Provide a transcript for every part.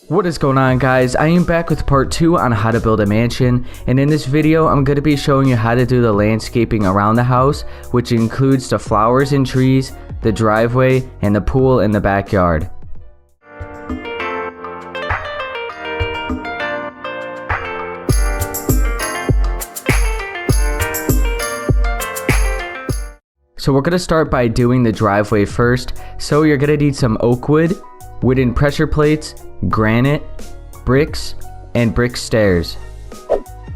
What is going on, guys? I am back with part 2 on how to build a mansion, and in this video I'm going to be showing you how to do the landscaping around the house, which includes the flowers and trees, the driveway, and the pool in the backyard. So we're going to start by doing the driveway first. So you're going to need some oak wood, wooden pressure plates, granite, bricks, and brick stairs.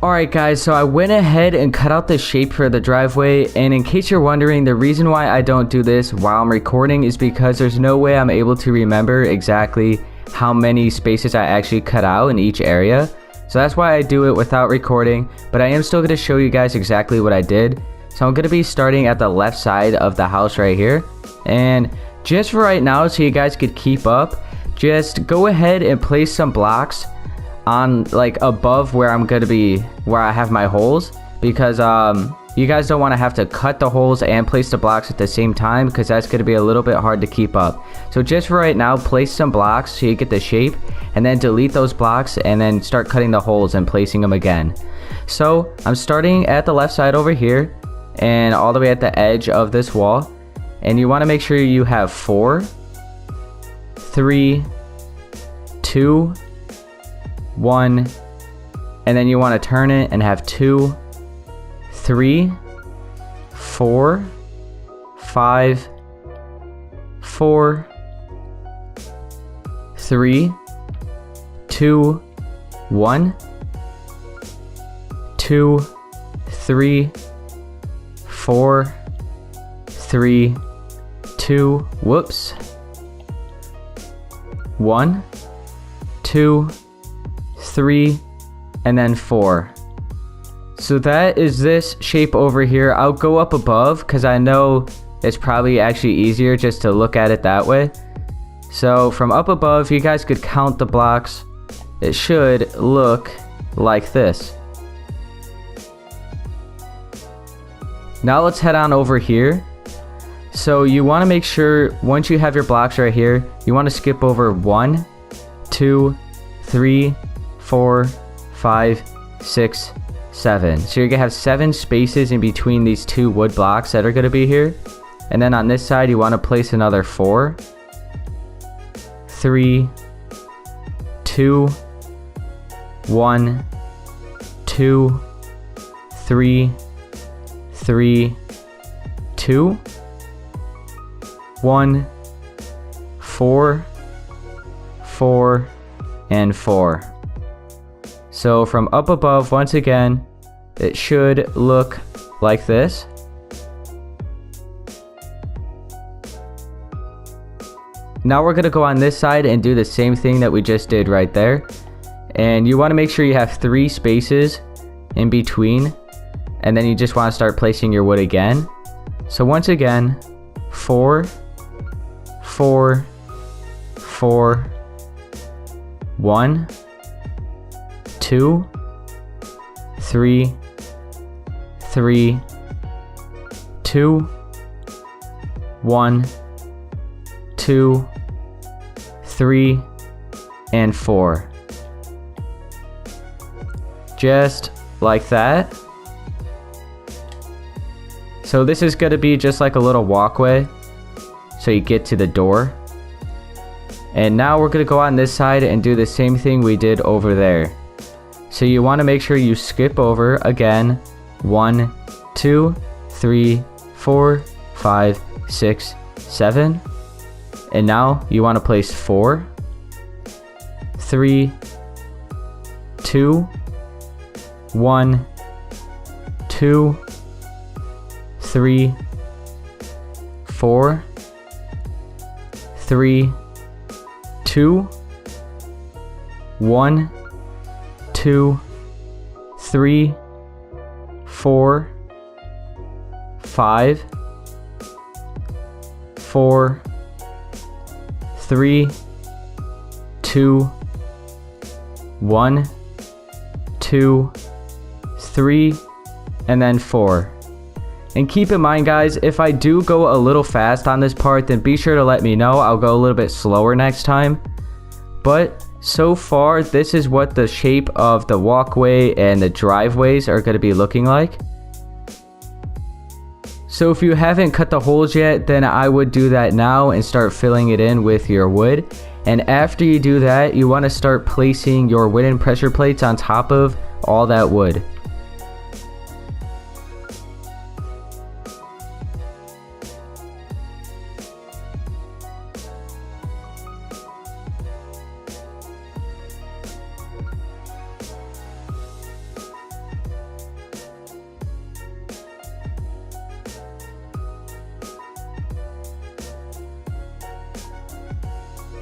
Alright guys, so I went ahead and cut out the shape for the driveway, and in case you're wondering, the reason why I don't do this while I'm recording is because there's no way I'm able to remember exactly how many spaces I actually cut out in each area. So that's why I do it without recording, but I am still going to show you guys exactly what I did. So I'm going to be starting at the left side of the house right here, and just for right now, so you guys could keep up, just go ahead and place some blocks on like above where I'm going to be, where I have my holes, because you guys don't want to have to cut the holes and place the blocks at the same time, because that's going to be a little bit hard to keep up. So just for right now, place some blocks so you get the shape, and then delete those blocks and then start cutting the holes and placing them again. So I'm starting at the left side over here and all the way at the edge of this wall. And you want to make sure you have 4, 3, 2, 1, and then you want to turn it and have 2, 3, 4, 5, 4, 3, 2, 1, 2, 3, 4, 3, 2, whoops, 1, 2, 3, and then 4. So that is this shape over here. I'll go up above because I know it's probably actually easier just to look at it that way. So from up above, you guys could count the blocks. It should look like this. Now let's head on over here. So you want to make sure once you have your blocks right here, you want to skip over 1, 2, 3, 4, 5, 6, 7. So you're going to have 7 spaces in between these 2 wood blocks that are going to be here. And then on this side, you want to place another 4, 3, 2, 1, 2, 3, 3, 2, 1, 4, 4, and 4. So from up above, once again, it should look like this. Now we're going to go on this side and do the same thing that we just did right there. And you want to make sure you have 3 spaces in between. And then you just want to start placing your wood again. So once again, 4, 4, 4, 1, 2, 3, 3, 2, 1, 2, 3, and 4. Just like that. So this is going to be just like a little walkway, so you get to the door. And now we're going to go on this side and do the same thing we did over there. So you want to make sure you skip over again 1, 2, 3, 4, 5, 6, 7. And now you want to place 4, 3, 2, 1, 2, 3, 4, 3, 2, 1, 2, 3, 4, 5, 4, 3, 2, 1, 2, 3, and then 4. And keep in mind, guys, if I do go a little fast on this part, then be sure to let me know. I'll go a little bit slower next time. But So far, this is what the shape of the walkway and the driveways are going to be looking like. So if you haven't cut the holes yet, then I would do that now and start filling it in with your wood. And after you do that, you want to start placing your wooden pressure plates on top of all that wood.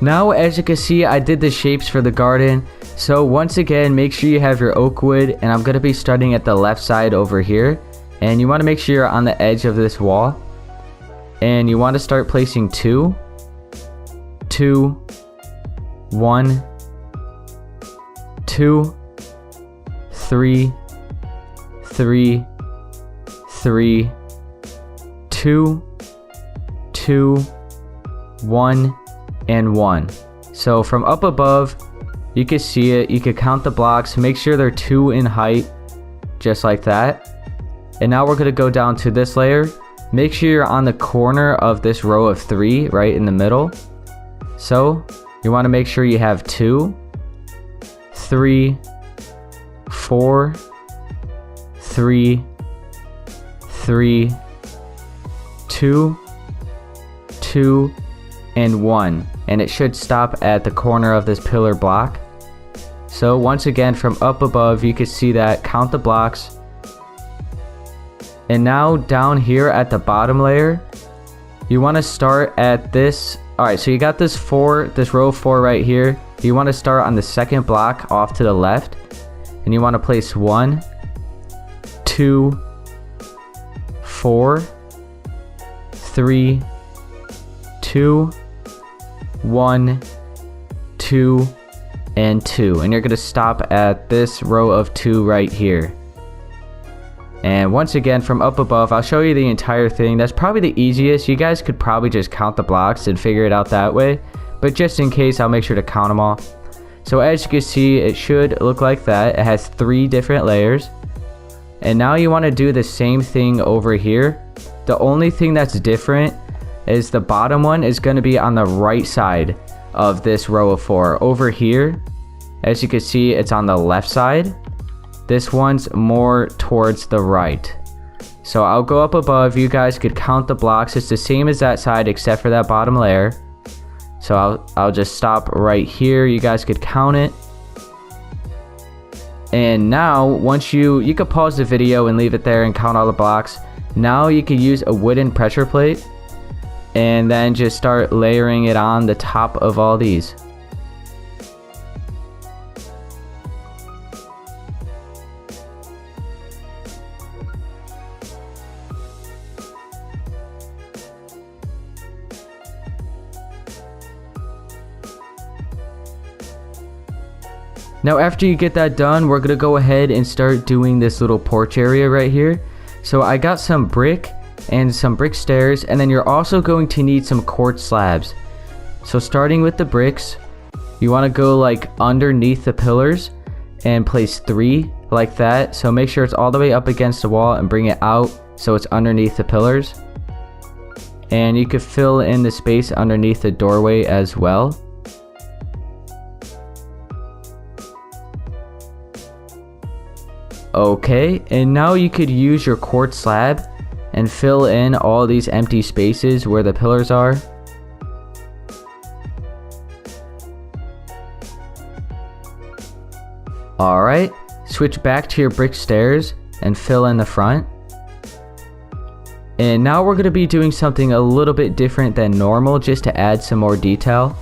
Now, as you can see, I did the shapes for the garden. So once again, make sure you have your oak wood, and I'm going to be starting at the left side over here. And you want to make sure you're on the edge of this wall. And you want to start placing 2, 2, 1, 2, 3, 3, 3, 2, 2, 1, and 1. So from up above, you can see it. You can count the blocks, make sure they're 2 in height, just like that. And now we're going to go down to this layer. Make sure you're on the corner of this row of 3, right in the middle. So you want to make sure you have 2, 3, 4, 3, 3, 2, 2, and 1. And it should stop at the corner of this pillar block. So once again, from up above, you can see that. Count the blocks. And now down here at the bottom layer, you want to start at this. Alright, so you got this row of 4 right here. You want to start on the second block off to the left. And you want to place 1, 2, 4, 3, 2, 1, 2, and 2. And you're going to stop at this row of 2 right here. And once again, from up above, I'll show you the entire thing. That's probably the easiest. You guys could probably just count the blocks and figure it out that way. But just in case, I'll make sure to count them all. So as you can see, it should look like that. It has 3 different layers. And now you want to do the same thing over here. The only thing that's different is the bottom one is going to be on the right side of this row of 4. Over here, as you can see, it's on the left side. This one's more towards the right. So I'll go up above. You guys could count the blocks. It's the same as that side except for that bottom layer. So I'll just stop right here. You guys could count it. And now once you could pause the video and leave it there and count all the blocks. Now you can use a wooden pressure plate and then just start layering it on the top of all these. Now after you get that done, we're gonna go ahead and start doing this little porch area right here. So I got some brick and some brick stairs, and then you're also going to need some quartz slabs. So starting with the bricks, you want to go like underneath the pillars and place 3 like that. So make sure it's all the way up against the wall and bring it out so it's underneath the pillars. And you could fill in the space underneath the doorway as well. Okay, and now you could use your quartz slab and fill in all these empty spaces where the pillars are. Alright, switch back to your brick stairs and fill in the front. And now we're going to be doing something a little bit different than normal just to add some more detail.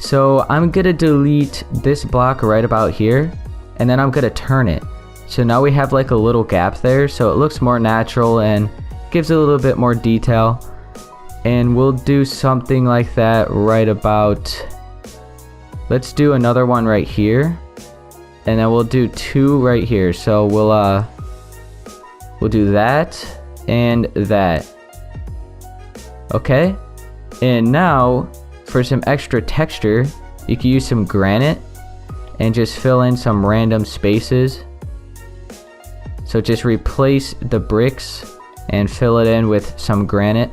So I'm going to delete this block right about here, and then I'm going to turn it. So now we have like a little gap there, so it looks more natural and gives a little bit more detail. And we'll do something like that right about, let's do another one right here, and then we'll do 2 right here. So we'll do that and that. Okay, and now for some extra texture, you can use some granite and just fill in some random spaces. So just replace the bricks and fill it in with some granite.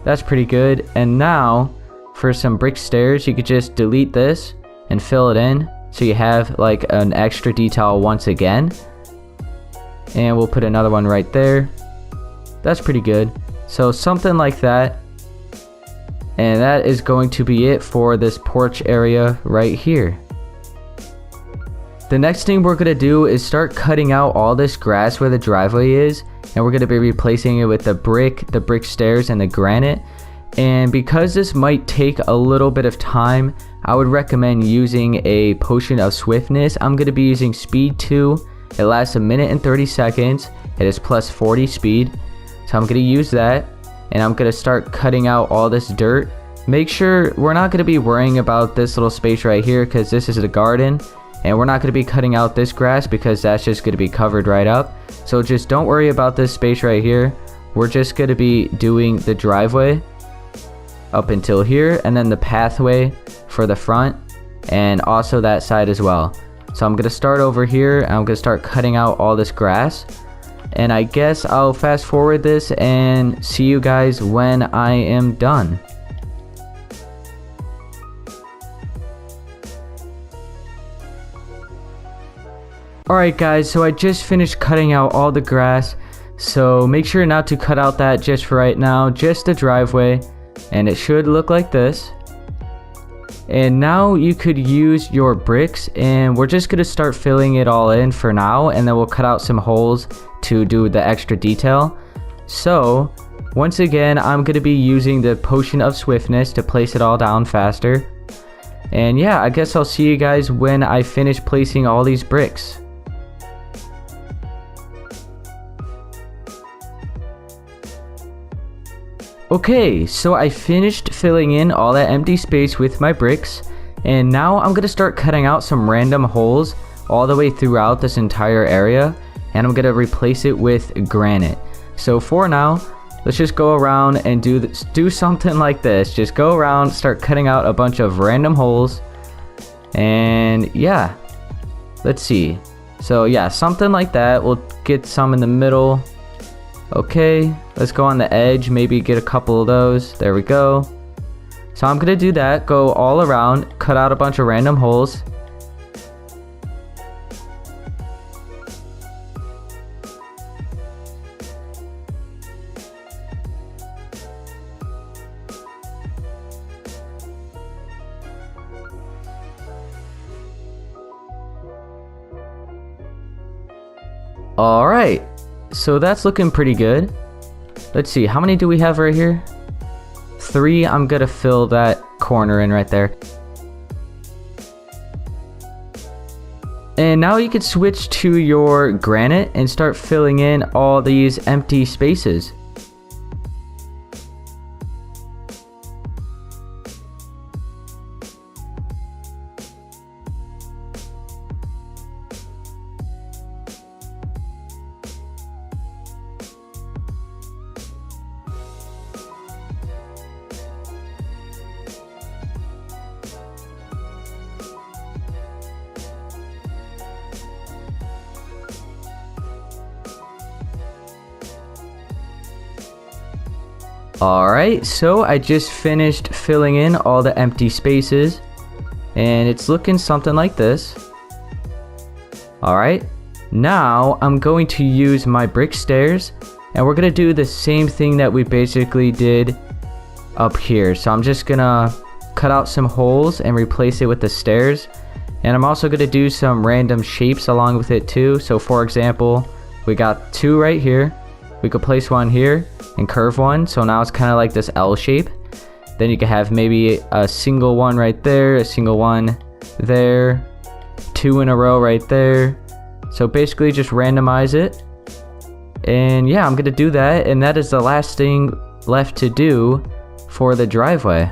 That's pretty good. And now for some brick stairs, you could just delete this and fill it in so you have like an extra detail once again. And we'll put another one right there. That's pretty good. So something like that. And that is going to be it for this porch area right here. The next thing we're going to do is start cutting out all this grass where the driveway is, and we're going to be replacing it with the brick stairs, and the granite. And because this might take a little bit of time, I would recommend using a potion of swiftness. I'm going to be using speed 2. It lasts 1 minute and 30 seconds. It is plus 40 speed. So I'm going to use that, and I'm going to start cutting out all this dirt. Make sure we're not going to be worrying about this little space right here because this is a garden. And we're not going to be cutting out this grass because that's just going to be covered right up. So just don't worry about this space right here. We're just going to be doing the driveway up until here, and then the pathway for the front, and also that side as well. So I'm going to start over here, and I'm going to start cutting out all this grass. And I guess I'll fast forward this and see you guys when I am done. Alright guys, so I just finished cutting out all the grass, so make sure not to cut out that just for right now, just the driveway, and it should look like this. And now you could use your bricks, and we're just going to start filling it all in for now, and then we'll cut out some holes to do the extra detail. So once again, I'm going to be using the potion of swiftness to place it all down faster. And yeah, I guess I'll see you guys when I finish placing all these bricks. Okay, so I finished filling in all that empty space with my bricks, and now I'm going to start cutting out some random holes all the way throughout this entire area, and I'm going to replace it with granite. So for now, let's just go around and do something like this. Just go around, start cutting out a bunch of random holes, and yeah, let's see. So yeah, something like that. We'll get some in the middle. Okay, let's go on the edge, maybe get a couple of those. There we go. So I'm gonna do that, go all around, cut out a bunch of random holes. Alright, so that's looking pretty good. Let's see, how many do we have right here? 3. I'm gonna fill that corner in right there. And now you can switch to your granite and start filling in all these empty spaces. Alright, so I just finished filling in all the empty spaces, and it's looking something like this. Alright, now I'm going to use my brick stairs, and we're going to do the same thing that we basically did up here. So I'm just going to cut out some holes and replace it with the stairs, and I'm also going to do some random shapes along with it too. So for example, we got 2 right here. We could place one here and curve one, so now it's kind of like this L shape. Then you could have maybe a single one right there, a single one there, 2 in a row right there. So basically just randomize it. And yeah, I'm gonna do that, and that is the last thing left to do for the driveway.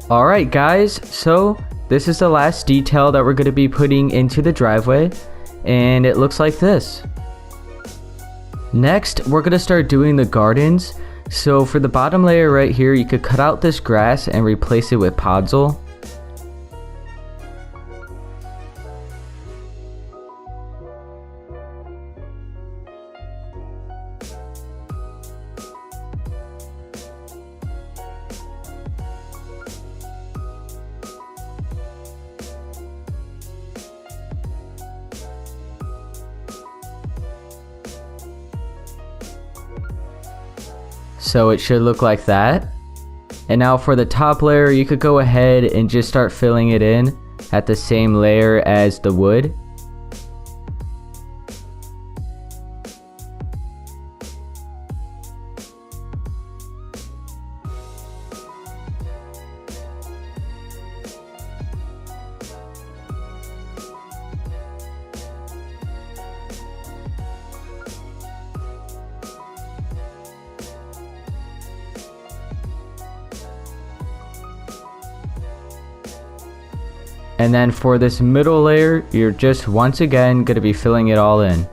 Alright guys, so this is the last detail that we're going to be putting into the driveway, and it looks like this. Next, we're going to start doing the gardens. So for the bottom layer right here, you could cut out this grass and replace it with podzol. So it should look like that. And now for the top layer, you could go ahead and just start filling it in at the same layer as the wood. And then for this middle layer, you're just once again going to be filling it all in.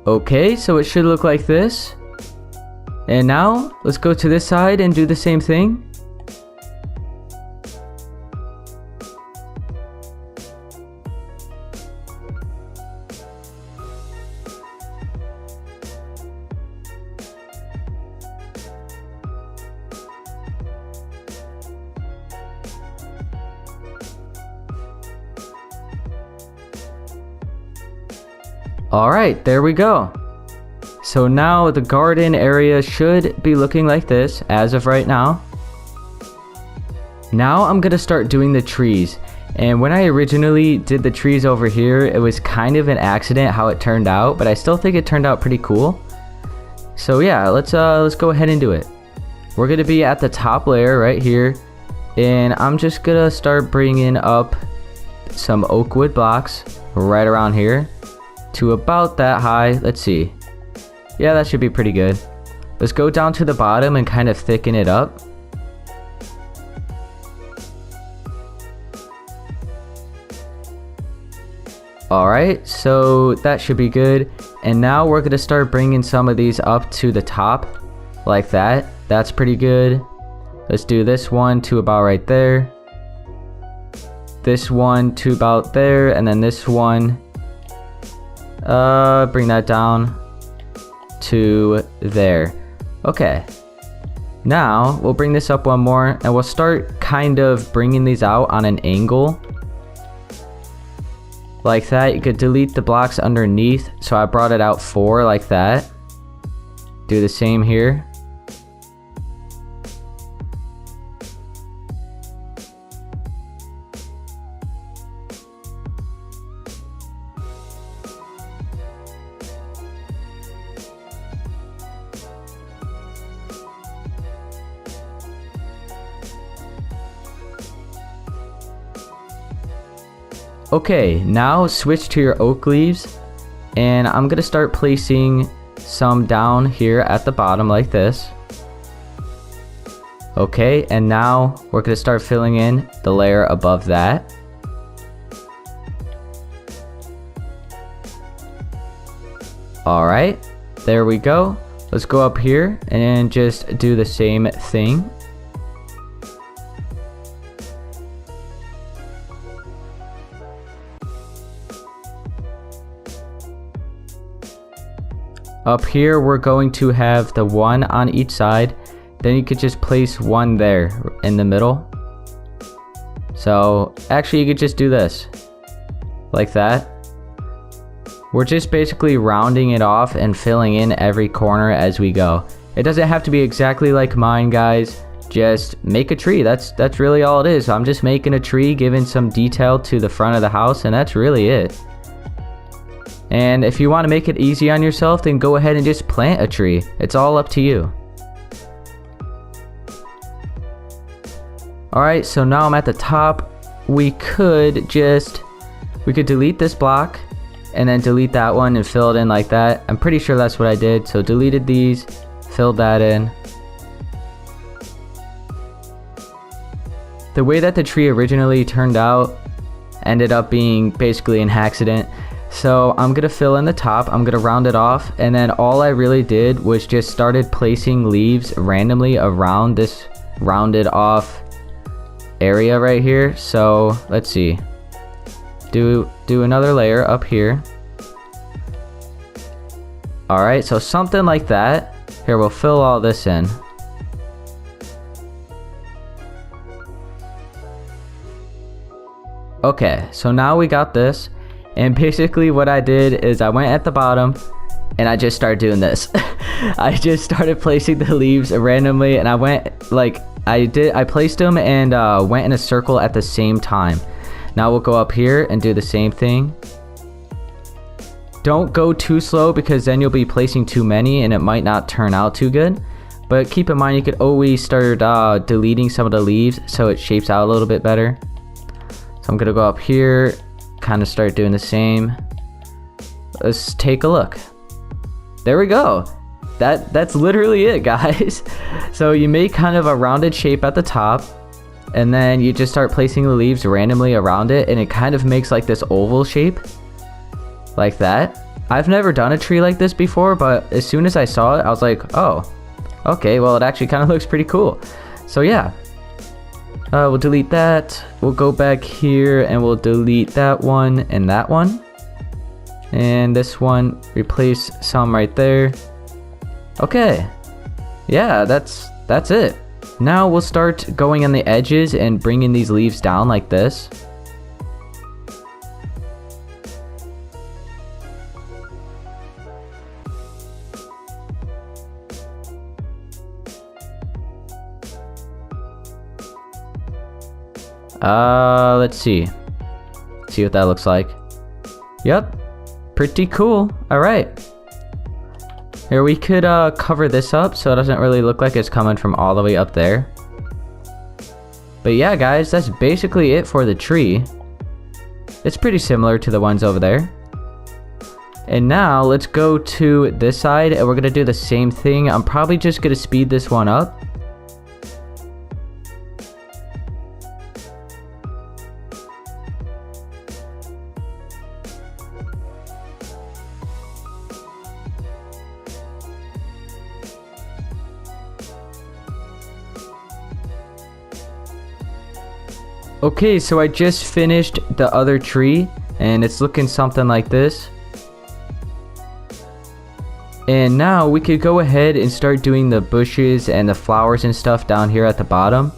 Okay, so it should look like this. And now, let's go to this side and do the same thing. Alright, there we go. So now the garden area should be looking like this as of right now. Now I'm gonna start doing the trees. And when I originally did the trees over here, it was kind of an accident how it turned out, but I still think it turned out pretty cool. So yeah, let's go ahead and do it. We're gonna be at the top layer right here, and I'm just gonna start bringing up some oak wood blocks right around here to about that high. Let's see. Yeah, that should be pretty good. Let's go down to the bottom and kind of thicken it up. Alright, so that should be good. And now we're going to start bringing some of these up to the top like that. That's pretty good. Let's do this one to about right there. This one to about there, and then this one bring that down to there. Okay, now we'll bring this up one more, and we'll start kind of bringing these out on an angle like that. You could delete the blocks underneath, so I brought it out 4 like that. Do the same here. Okay, now switch to your oak leaves, and I'm gonna start placing some down here at the bottom like this. Okay, and now we're gonna start filling in the layer above that. Alright, there we go. Let's go up here and just do the same thing. Up here, we're going to have the one on each side. Then you could just place one there in the middle. So actually, you could just do this like that. We're just basically rounding it off and filling in every corner as we go. It doesn't have to be exactly like mine, guys. just make a tree. That's really all it is. I'm just making a tree, giving some detail to the front of the house, and that's really it. And if you want to make it easy on yourself, then go ahead and just plant a tree. It's all up to you. Alright, so now I'm at the top. We could delete this block and then delete that one and fill it in like that. I'm pretty sure that's what I did. So deleted these, filled that in. The way that the tree originally turned out ended up being basically an accident. So I'm gonna fill in the top, I'm gonna round it off, and then all I really did was just started placing leaves randomly around this rounded off area right here. So let's see, do another layer up here. Alright, so something like that. Here, we'll fill all this in. Okay, so now we got this, and basically what I did is I went at the bottom and I just started doing this. I just started placing the leaves randomly, and I went like I placed them and went in a circle at the same time. Now we'll go up here and do the same thing. Don't go too slow because then you'll be placing too many and it might not turn out too good. But keep in mind, you could always start deleting some of the leaves so it shapes out a little bit better. So I'm gonna go up here, kind of start doing the same. Let's take a look. There we go. That's literally it, guys. So you make kind of a rounded shape at the top, and then you just start placing the leaves randomly around it, and it kind of makes like this oval shape like that. I've never done a tree like this before, but as soon as I saw it, I was like, oh, okay, well, it actually kind of looks pretty cool. So yeah, we'll delete that. We'll go back here and we'll delete that one and that one, and this one, replace some right there. Okay, yeah, that's it. Now we'll start going on the edges and bringing these leaves down like this. Let's see what that looks like. Yep, pretty cool. All right. Here, we could cover this up so it doesn't really look like it's coming from all the way up there. But yeah, guys, that's basically it for the tree. It's pretty similar to the ones over there. And now let's go to this side and we're gonna do the same thing. I'm probably just gonna speed this one up. Okay, so I just finished the other tree and it's looking something like this. And now we could go ahead and start doing the bushes and the flowers and stuff down here at the bottom.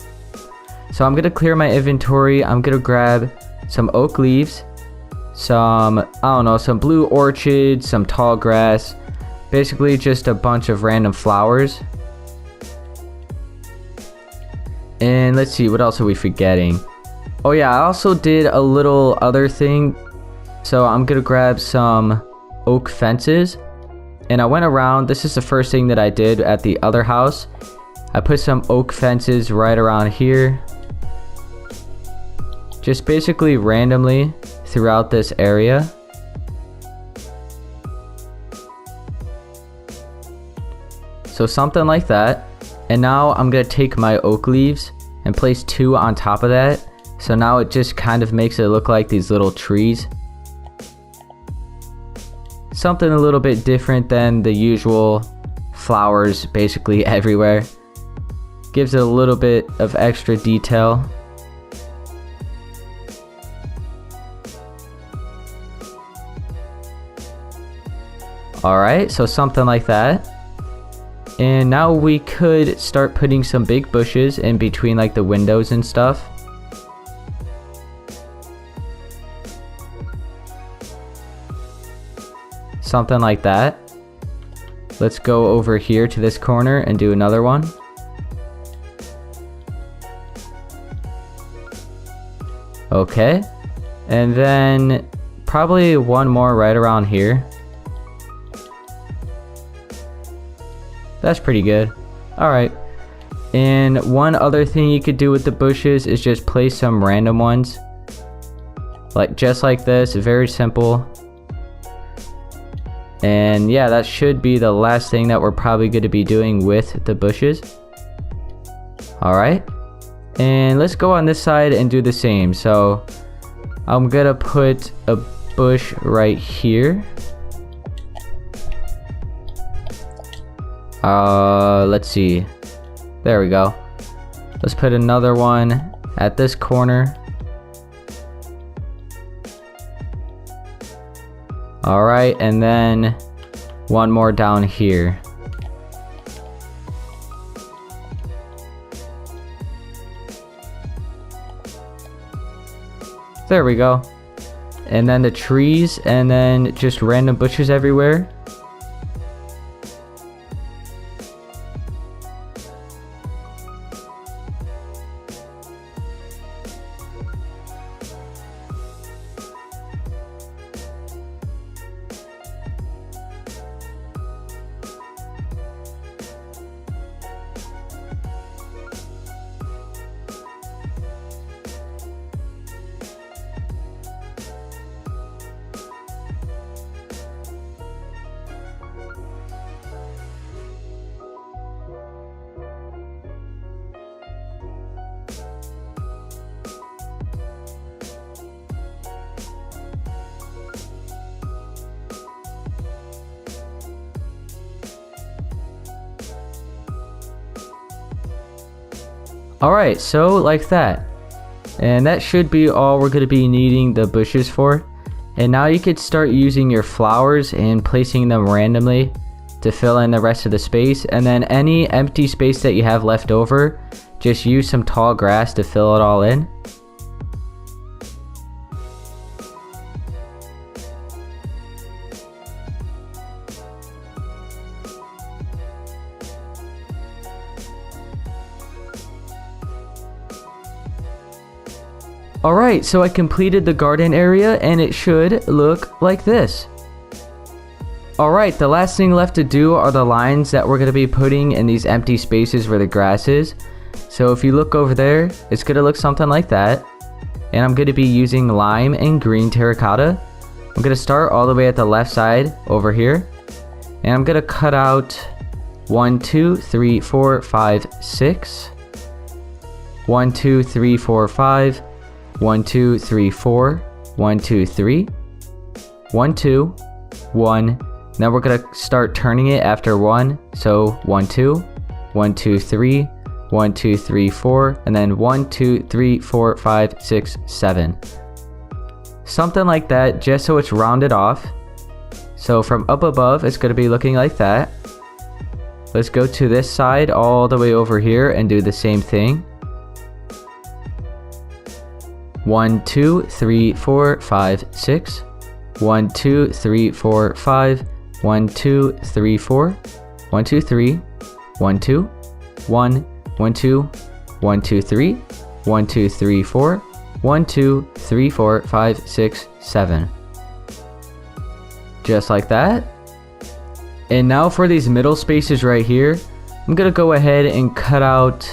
So I'm gonna clear my inventory. I'm gonna grab some oak leaves, some blue orchid, some tall grass, basically just a bunch of random flowers. And let's see, what else are we forgetting? Oh yeah, I also did a little other thing. So I'm gonna grab some oak fences, and I went around. This is the first thing that I did at the other house. I put some oak fences right around here, just basically randomly throughout this area. So something like that. And now I'm gonna take my oak leaves and place 2 on top of that. So now it just kind of makes it look like these little trees. Something a little bit different than the usual flowers basically everywhere. Gives it a little bit of extra detail. Alright, so something like that. And now we could start putting some big bushes in between like the windows and stuff. Something like that. Let's go over here to this corner and do another one. Okay. And then probably one more right around here. That's pretty good. Alright. And one other thing you could do with the bushes is just place some random ones. Just like this, very simple. And yeah, that should be the last thing that we're probably going to be doing with the bushes. Alright. And let's go on this side and do the same. So I'm going to put a bush right here. Let's see. There we go. Let's put another one at this corner. Alright, and then one more down here. There we go. And then the trees, and then just random bushes everywhere. Alright, so like that. And that should be all we're going to be needing the bushes for. And now you could start using your flowers and placing them randomly to fill in the rest of the space. And then any empty space that you have left over, just use some tall grass to fill it all in. Alright, so I completed the garden area and it should look like this. Alright, the last thing left to do are the lines that we're going to be putting in these empty spaces where the grass is. So if you look over there, it's going to look something like that. And I'm going to be using lime and green terracotta. I'm going to start all the way at the left side over here. And I'm going to cut out 1, 2, 3, 4, 5, 6. 1, 2, 3, 4, 5. 1, 2, 3, 4. 1, 2, 3. 1, 2. 1. Now we're gonna start turning it after 1. So 1, 2. 1, 2, 3. 1, 2, 3, 4. And then 1, 2, 3, 4, 5, 6, 7. Something like that, just so it's rounded off. So from up above, it's gonna be looking like that. Let's go to this side all the way over here and do the same thing. 1, 2, 3, 4, 5, 6. 1, 2, 3, 4, 5. 1, 2, 3, 4. 1, 2, 3. 1, 2. 1. 1, 2. 1, 2, 3. 1, 2, 3, 4. 1, 2, 3, 4, 5, 6, 7. Just like that. And now for these middle spaces right here, I'm gonna go ahead and cut out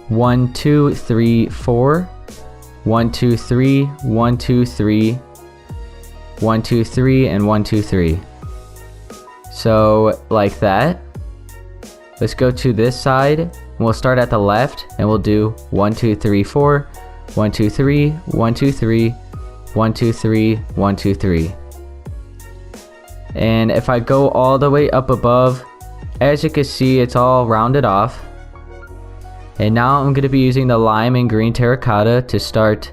1, 2, 3, 4. 1, 2, 3, 1, 2, 3, 1, 2, 3, and 1, 2, 3. So like that. Let's go to this side and we'll start at the left and we'll do 1, 2, 3, 4, 1, 2, 3, 1, 2, 3, 1, 2, 3, 1, 2, 3. And if I go all the way up above, as you can see, it's all rounded off. And now I'm going to be using the lime and green terracotta to start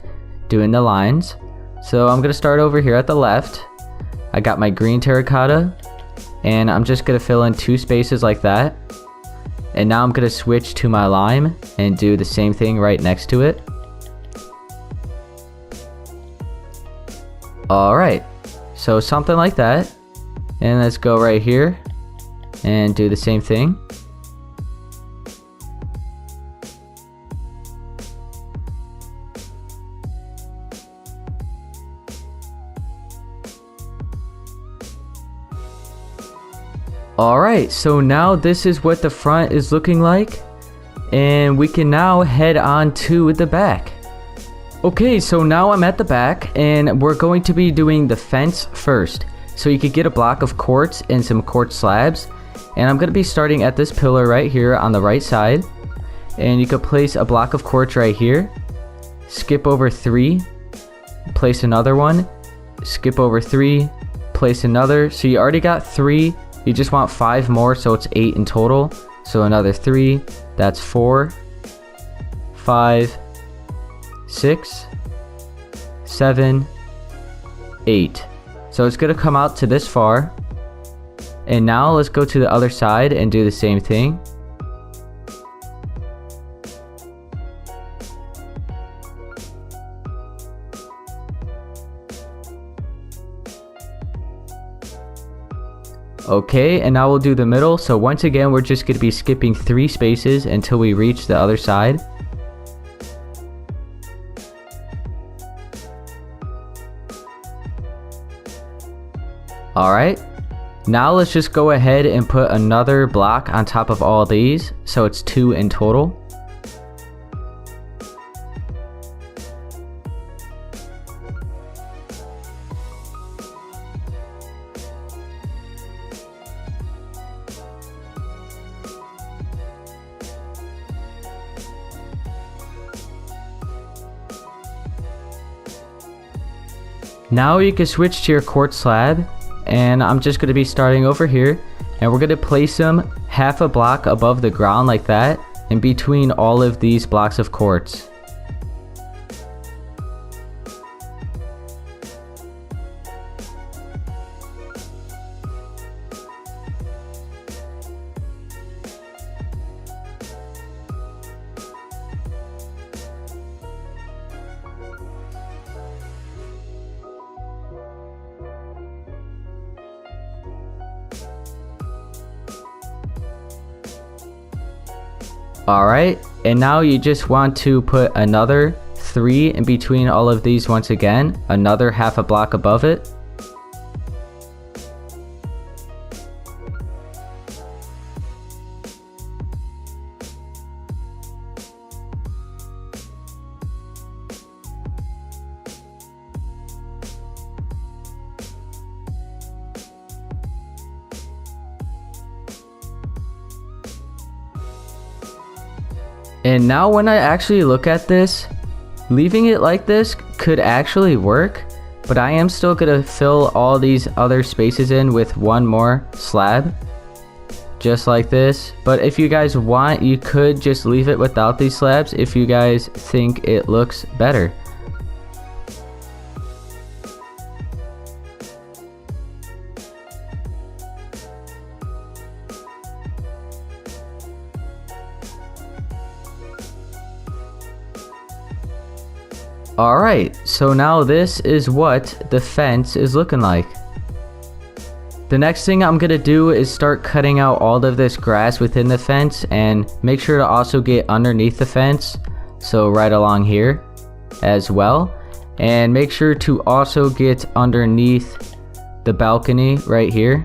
doing the lines. So I'm going to start over here at the left. I got my green terracotta and I'm just going to fill in 2 spaces like that. And now I'm going to switch to my lime and do the same thing right next to it. Alright, so something like that. And let's go right here and do the same thing. Alright, so now this is what the front is looking like, and we can now head on to the back. Okay, so now I'm at the back, and we're going to be doing the fence first. So you could get a block of quartz and some quartz slabs, and I'm going to be starting at this pillar right here on the right side, and you could place a block of quartz right here, skip over 3, place another one, skip over 3, place another. So you already got 3, you just want 5 more, so it's 8 in total. So another 3, that's 4, 5, 6, 7, 8. So it's going to come out to this far. And now let's go to the other side and do the same thing. Okay, and now we'll do the middle. So once again, we're just going to be skipping 3 spaces until we reach the other side. Alright, now let's just go ahead and put another block on top of all these, so it's 2 in total. Now you can switch to your quartz slab, and I'm just going to be starting over here, and we're going to place them half a block above the ground like that, in between all of these blocks of quartz. Alright, and now you just want to put another 3 in between all of these once again, another half a block above it. And now when I actually look at this, leaving it like this could actually work, but I am still going to fill all these other spaces in with one more slab, just like this. But if you guys want, you could just leave it without these slabs if you guys think it looks better. Alright, so now this is what the fence is looking like. The next thing I'm going to do is start cutting out all of this grass within the fence, and make sure to also get underneath the fence, so right along here as well. And make sure to also get underneath the balcony right here.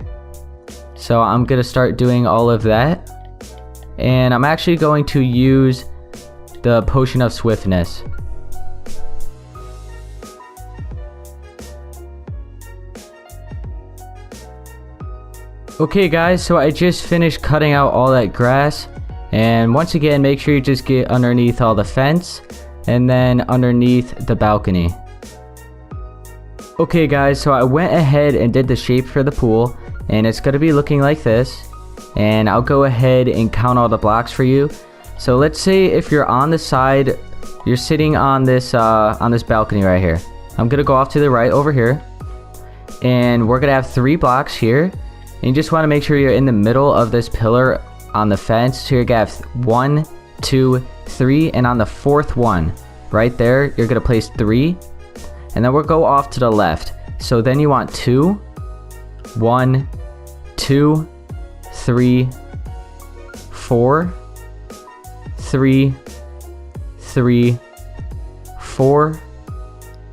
So I'm going to start doing all of that. And I'm actually going to use the potion of swiftness. Okay guys, so I just finished cutting out all that grass, and once again make sure you just get underneath all the fence and then underneath the balcony. Okay guys, so I went ahead and did the shape for the pool, and it's going to be looking like this, and I'll go ahead and count all the blocks for you. So let's say if you're on the side, you're sitting on this balcony right here. I'm going to go off to the right over here, and we're going to have 3 blocks here. And you just want to make sure you're in the middle of this pillar on the fence. So you're going to have 1, 2, 3, and on the 4th one, right there, you're going to place 3. And then we'll go off to the left. So then you want 2, 1, 2, 3, 4, 3, 3, 4,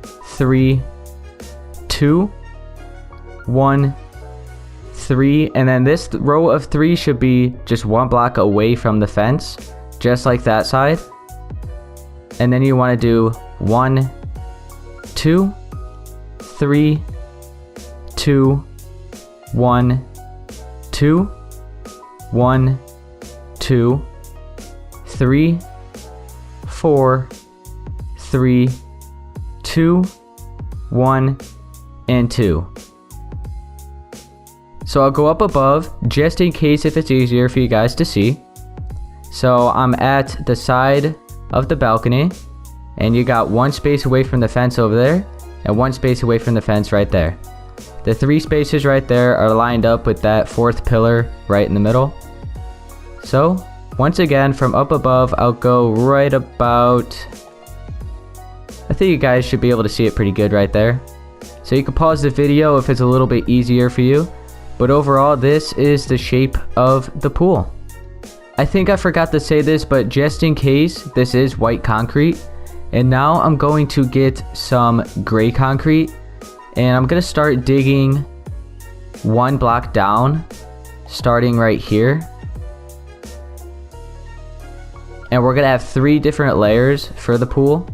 3, 2, 1, 3, and then this row of 3 should be just 1 block away from the fence, just like that side. And then you want to do 1, 2, 3, 2, 1, 2, 1, 2, 3, 4, 3, 2, 1, and 2. So I'll go up above just in case if it's easier for you guys to see. So I'm at the side of the balcony, and you got 1 space away from the fence over there and 1 space away from the fence right there. The 3 spaces right there are lined up with that 4th pillar right in the middle. So once again, from up above, I'll go right about, I think you guys should be able to see it pretty good right there. So you can pause the video if it's a little bit easier for you. But overall, this is the shape of the pool. I think I forgot to say this, but just in case, this is white concrete. And now I'm going to get some gray concrete. And I'm going to start digging 1 block down, starting right here. And we're going to have 3 different layers for the pool.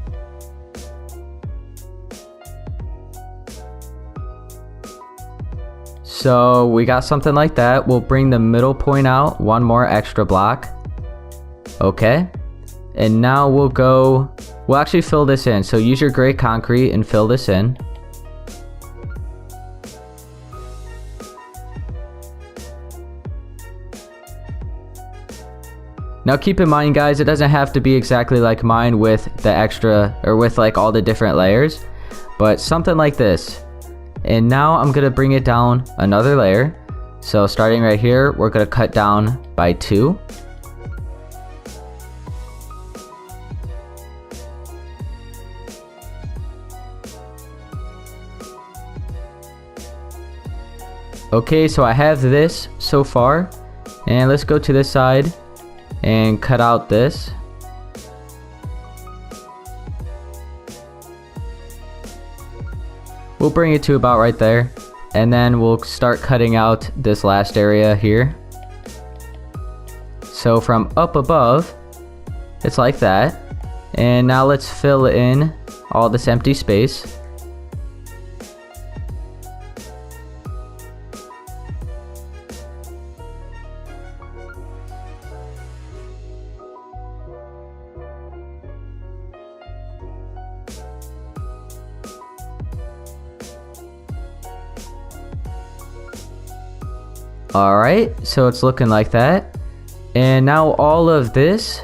So we got something like that. We'll bring the middle point out 1 more extra block. Okay. And now we'll actually fill this in. So use your gray concrete and fill this in. Now keep in mind, guys, it doesn't have to be exactly like mine with the extra, or with like all the different layers, but something like this. And now I'm going to bring it down another layer. So starting right here, we're going to cut down by 2. Okay, so I have this so far. And let's go to this side and cut out this. We'll bring it to about right there, and then we'll start cutting out this last area here. So from up above, it's like that. And now let's fill in all this empty space. Alright, so it's looking like that. And now all of this,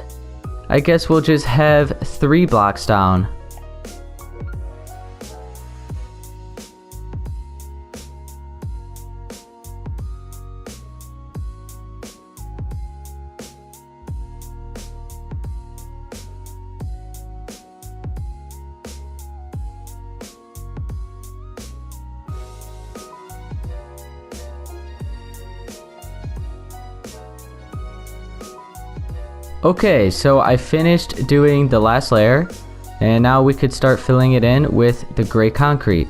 I guess we'll just have 3 blocks down. Okay, so I finished doing the last layer, and now we could start filling it in with the gray concrete.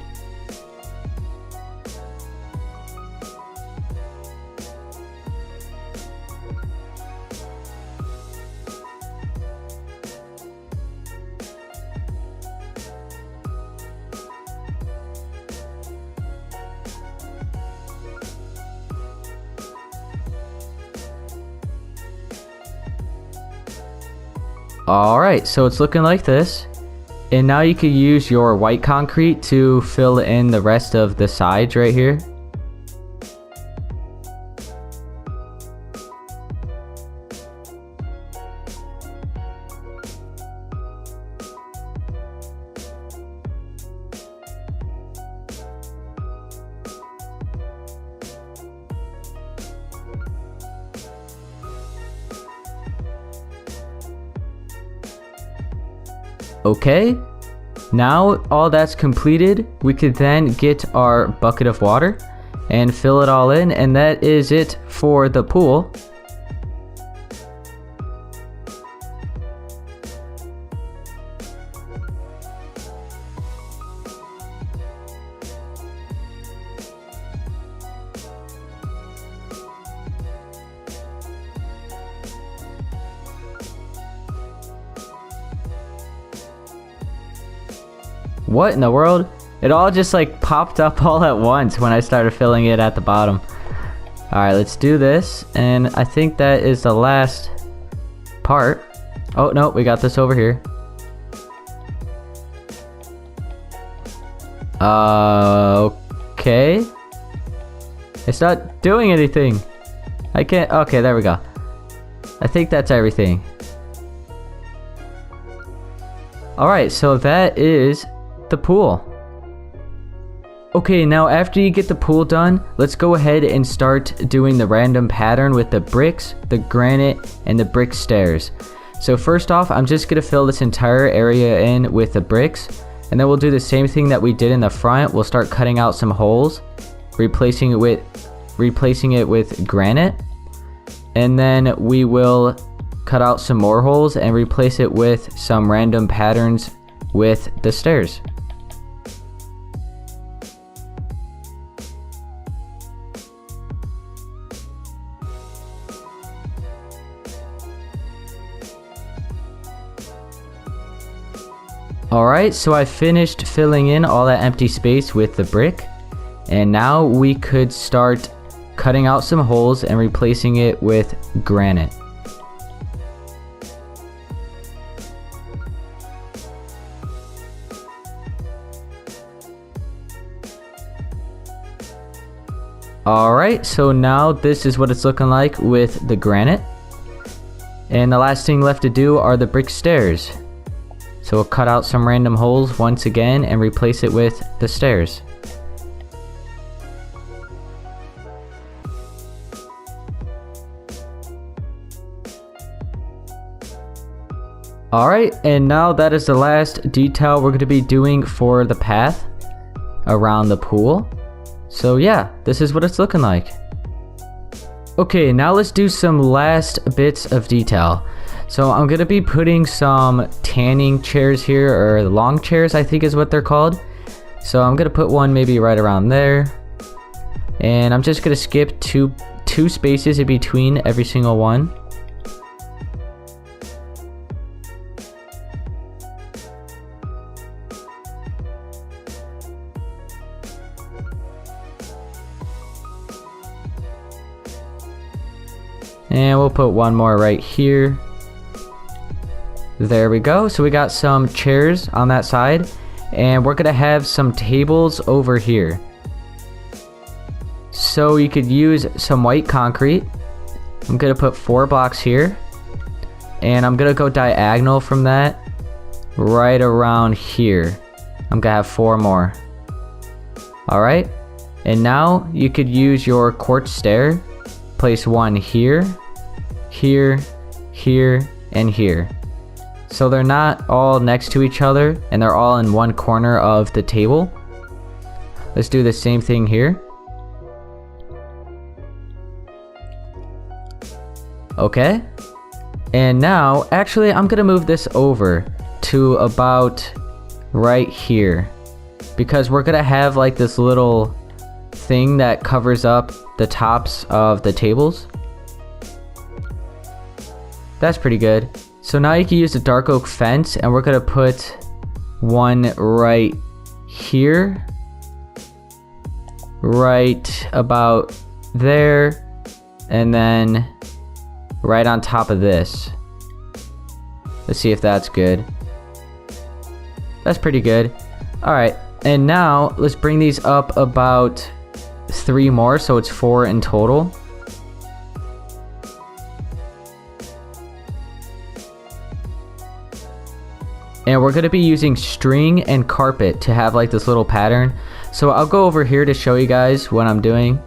Alright, so it's looking like this. And now you can use your white concrete to fill in the rest of the sides right here. Okay, now all that's completed, we could then get our bucket of water and fill it all in, and that is it for the pool. What in the world? It all just like popped up all at once when I started filling it at the bottom. Alright, let's do this. And I think that is the last part. Oh, no, we got this over here. Okay. It's not doing anything. I can't. Okay, there we go. I think that's everything. Alright, so that is the pool. Okay, now after you get the pool done, let's go ahead and start doing the random pattern with the bricks, the granite, and the brick stairs. So first off, I'm just going to fill this entire area in with the bricks, and then we'll do the same thing that we did in the front. We'll start cutting out some holes, replacing it with granite, and then we will cut out some more holes and replace it with some random patterns with the stairs. Alright, so I finished filling in all that empty space with the brick, and now we could start cutting out some holes and replacing it with granite. Alright, so now this is what it's looking like with the granite. And the last thing left to do are the brick stairs. So we'll cut out some random holes once again and replace it with the stairs. Alright, and now that is the last detail we're going to be doing for the path around the pool. So yeah, this is what it's looking like. Okay, now let's do some last bits of detail. So I'm going to be putting some tanning chairs here, or long chairs I think is what they're called. So I'm going to put one maybe right around there. And I'm just going to skip two spaces in between every single one. And we'll put one more right here. There we go. So we got some chairs on that side, and we're gonna have some tables over here. So you could use some white concrete. I'm gonna put 4 blocks here, and I'm gonna go diagonal from that right around here. I'm gonna have 4 more. Alright, and now you could use your quartz stair. Place one here, here, here, and here. So they're not all next to each other, and they're all in one corner of the table. Let's do the same thing here. Okay. And now, actually, I'm gonna move this over to about right here, because we're gonna have like this little thing that covers up the tops of the tables. That's pretty good. So now you can use the dark oak fence, and we're gonna put one right here, right about there, and then right on top of this. Let's see if that's good. That's pretty good. Alright, and now let's bring these up about 3 more, so it's 4 in total. And we're going to be using string and carpet to have like this little pattern. So I'll go over here to show you guys what I'm doing.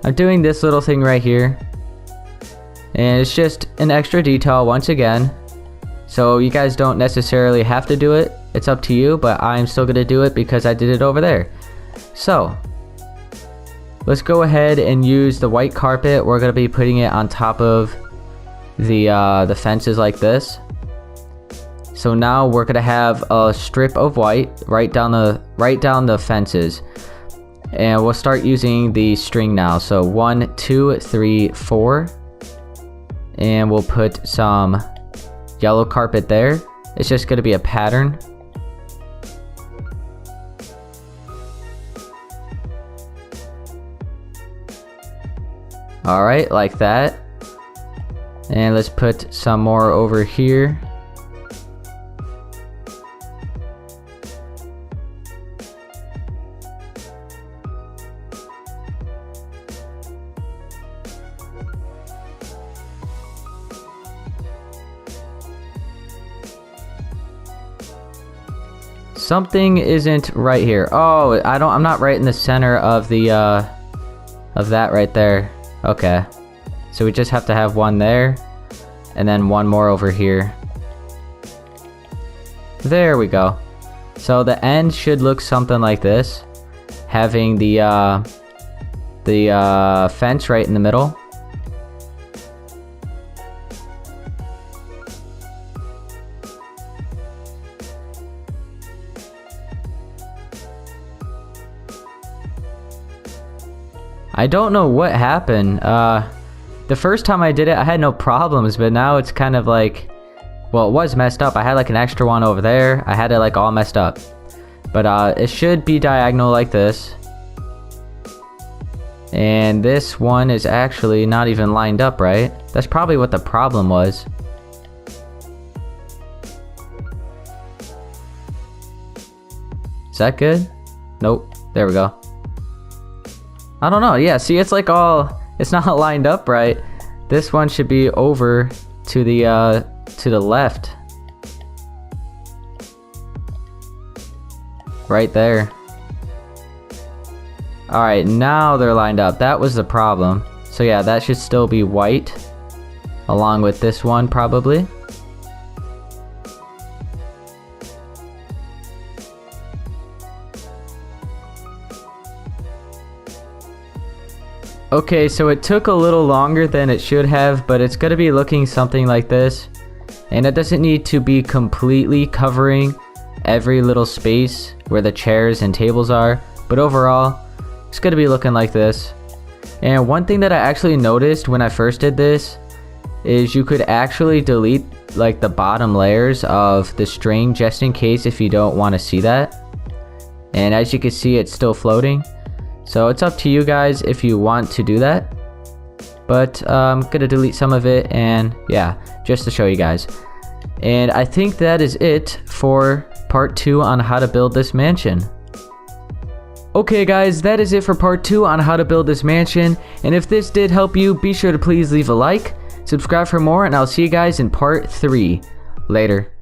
I'm doing this little thing right here, and it's just an extra detail once again. So you guys don't necessarily have to do it. It's up to you, but I'm still going to do it because I did it over there. So let's go ahead and use the white carpet. We're going to be putting it on top of the fences like this. So now we're gonna have a strip of white right down the fences, and we'll start using the string now. So 1, 2, 3, 4, and we'll put some yellow carpet there. It's just gonna be a pattern. Alright, like that. And let's put some more over here. Something isn't right here. Oh, I'm not right in the center of the of that right there. Okay. So we just have to have one there and then one more over here. There we go. So the end should look something like this, having the fence right in the middle. I don't know what happened. The first time I did it, I had no problems, but now it's kind of like, well, it was messed up. I had like an extra one over there. I had it like all messed up. But it should be diagonal like this. And this one is actually not even lined up right. That's probably what the problem was. Is that good? Nope. There we go. I don't know. Yeah, see, it's like it's not lined up right. This one should be over to the left. Right there. Alright, now they're lined up. That was the problem. So yeah, that should still be white. Along with this one, probably. Okay, so it took a little longer than it should have, but it's going to be looking something like this. And it doesn't need to be completely covering every little space where the chairs and tables are, but overall, it's going to be looking like this. And one thing that I actually noticed when I first did this is you could actually delete like the bottom layers of the string just in case if you don't want to see that. And as you can see, it's still floating. So it's up to you guys if you want to do that. But I'm gonna delete some of it, and yeah, just to show you guys. And I think that is it for part 2 on how to build this mansion. Okay guys, that is it for part 2 on how to build this mansion. And if this did help you, be sure to please leave a like, subscribe for more, and I'll see you guys in part 3. Later.